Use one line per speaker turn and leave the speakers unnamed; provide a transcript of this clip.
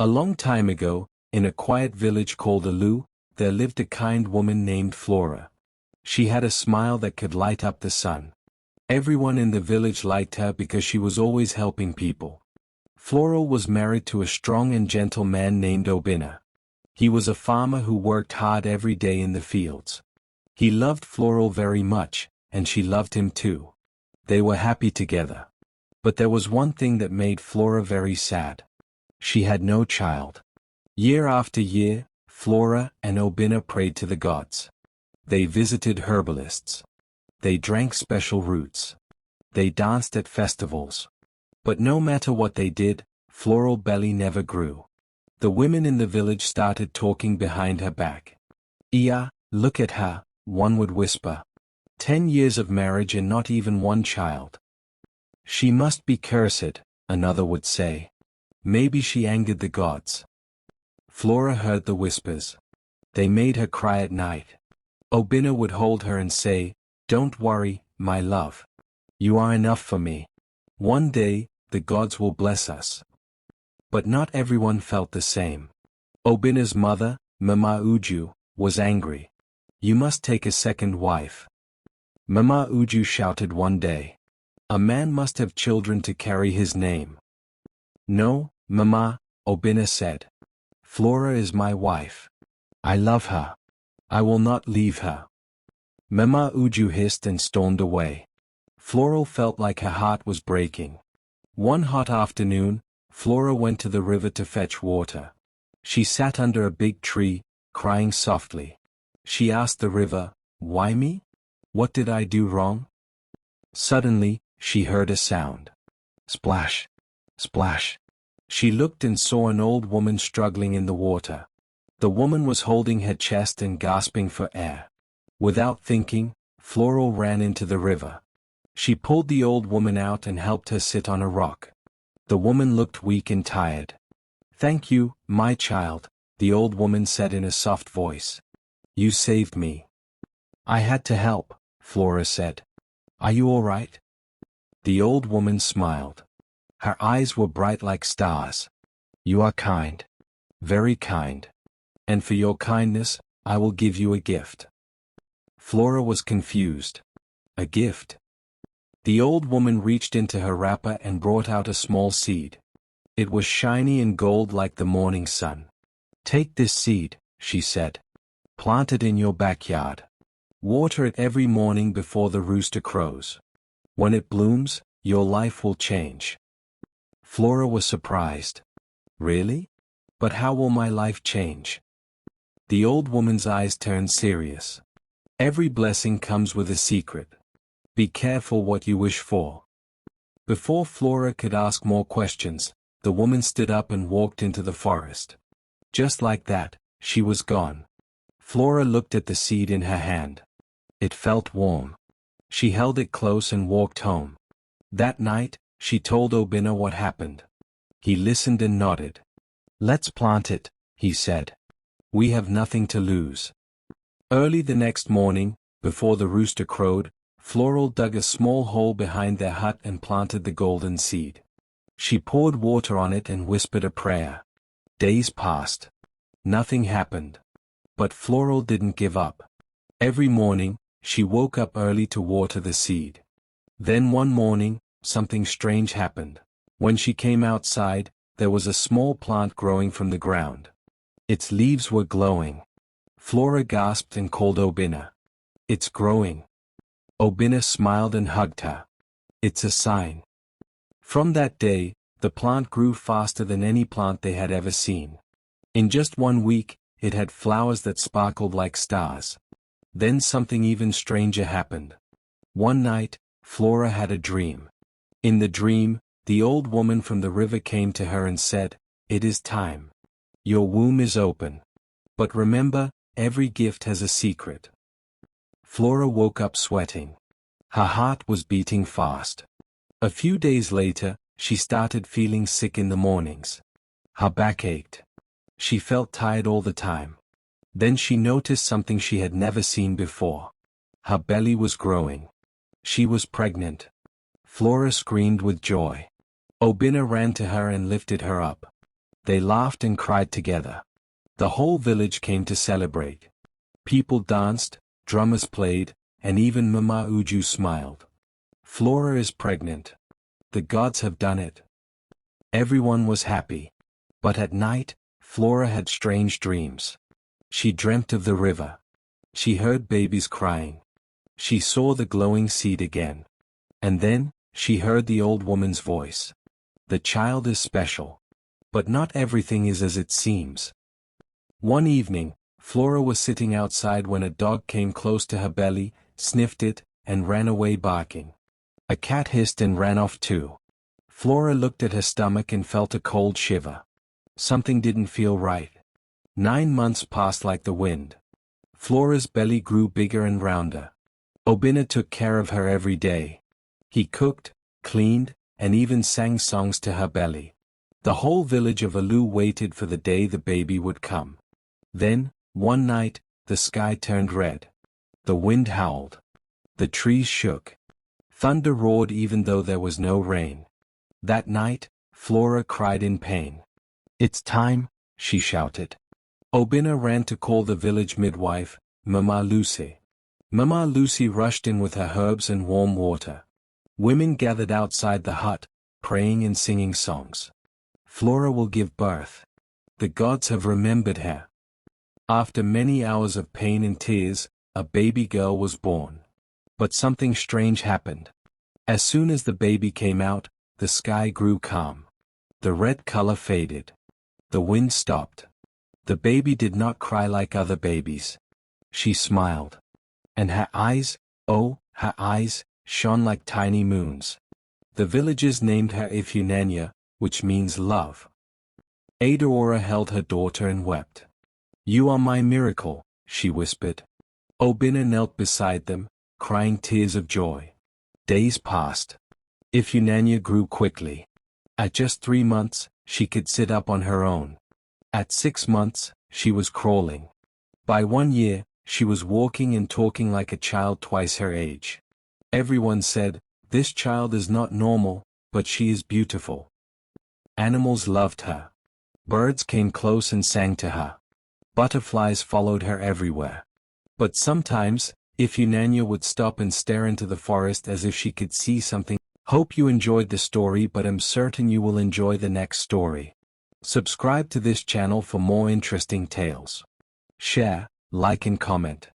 A long time ago, in a quiet village called Alu, there lived a kind woman named Flora. She had a smile that could light up the sun. Everyone in the village liked her because she was always helping people. Flora was married to a strong and gentle man named Obina. He was a farmer who worked hard every day in the fields. He loved Flora very much, and she loved him too. They were happy together. But there was one thing that made Flora very sad. She had no child. Year after year, Flora and Obina prayed to the gods. They visited herbalists. They drank special roots. They danced at festivals. But no matter what they did, Flora's belly never grew. The women in the village started talking behind her back. "Iya, look at her," one would whisper. 10 years of marriage and not even one child. "She must be cursed," another would say. "Maybe she angered the gods." Flora heard the whispers. They made her cry at night. Obina would hold her and say, "Don't worry, my love. You are enough for me. One day, the gods will bless us." But not everyone felt the same. Obina's mother, Mama Uju, was angry. "You must take a second wife." Mama Uju shouted one day. "A man must have children to carry his name." "No, Mama," Obina said. "Flora is my wife. I love her. I will not leave her." Mama Uju hissed and stormed away. Flora felt like her heart was breaking. One hot afternoon, Flora went to the river to fetch water. She sat under a big tree, crying softly. She asked the river, "Why me? What did I do wrong?" Suddenly, she heard a sound. Splash! Splash! She looked and saw an old woman struggling in the water. The woman was holding her chest and gasping for air. Without thinking, Flora ran into the river. She pulled the old woman out and helped her sit on a rock. The woman looked weak and tired. "Thank you, my child," the old woman said in a soft voice. "You saved me." "I had to help," Flora said. "Are you all right?" The old woman smiled. Her eyes were bright like stars. "You are kind. Very kind. And for your kindness, I will give you a gift." Flora was confused. A gift? The old woman reached into her wrapper and brought out a small seed. It was shiny and gold like the morning sun. "Take this seed," she said. "Plant it in your backyard. Water it every morning before the rooster crows. When it blooms, your life will change." Flora was surprised. "Really? But how will my life change?" The old woman's eyes turned serious. "Every blessing comes with a secret. Be careful what you wish for." Before Flora could ask more questions, the woman stood up and walked into the forest. Just like that, she was gone. Flora looked at the seed in her hand. It felt warm. She held it close and walked home. That night, she told Obina what happened. He listened and nodded. "Let's plant it," he said. "We have nothing to lose." Early the next morning, before the rooster crowed, Flora dug a small hole behind their hut and planted the golden seed. She poured water on it and whispered a prayer. Days passed. Nothing happened. But Flora didn't give up. Every morning, she woke up early to water the seed. Then one morning, something strange happened. When she came outside, there was a small plant growing from the ground. Its leaves were glowing. Flora gasped and called Obina. "It's growing." Obina smiled and hugged her. "It's a sign." From that day, the plant grew faster than any plant they had ever seen. In just 1 week, it had flowers that sparkled like stars. Then something even stranger happened. One night, Flora had a dream. In the dream, the old woman from the river came to her and said, "It is time. Your womb is open. But remember, every gift has a secret." Flora woke up sweating. Her heart was beating fast. A few days later, she started feeling sick in the mornings. Her back ached. She felt tired all the time. Then she noticed something she had never seen before. Her belly was growing. She was pregnant. Flora screamed with joy. Obina ran to her and lifted her up. They laughed and cried together. The whole village came to celebrate. People danced, drummers played, and even Mama Uju smiled. Flora is pregnant. The gods have done it. Everyone was happy. But at night, Flora had strange dreams. She dreamt of the river. She heard babies crying. She saw the glowing seed again. And then, she heard the old woman's voice. The child is special. But not everything is as it seems. One evening, Flora was sitting outside when a dog came close to her belly, sniffed it, and ran away barking. A cat hissed and ran off too. Flora looked at her stomach and felt a cold shiver. Something didn't feel right. 9 months passed like the wind. Flora's belly grew bigger and rounder. Obinna took care of her every day. He cooked, cleaned, and even sang songs to her belly. The whole village of Alu waited for the day the baby would come. Then, one night, the sky turned red. The wind howled. The trees shook. Thunder roared even though there was no rain. That night, Flora cried in pain. "It's time," she shouted. Obinna ran to call the village midwife, Mama Lucy. Mama Lucy rushed in with her herbs and warm water. Women gathered outside the hut, praying and singing songs. Flora will give birth. The gods have remembered her. After many hours of pain and tears, a baby girl was born. But something strange happened. As soon as the baby came out, the sky grew calm. The red color faded. The wind stopped. The baby did not cry like other babies. She smiled. And her eyes, oh, her eyes, shone like tiny moons. The villagers named her Ifunanya, which means love. Adaora held her daughter and wept. "You are my miracle," she whispered. Obinna knelt beside them, crying tears of joy. Days passed. Ifunanya grew quickly. At just 3 months, she could sit up on her own. At 6 months, she was crawling. By 1 year, she was walking and talking like a child twice her age. Everyone said, "This child is not normal, but she is beautiful." Animals loved her. Birds came close and sang to her. Butterflies followed her everywhere. But sometimes, Ifunanya would stop and stare into the forest as if she could see something. Hope you enjoyed the story, but I'm certain you will enjoy the next story. Subscribe to this channel for more interesting tales. Share, like and comment.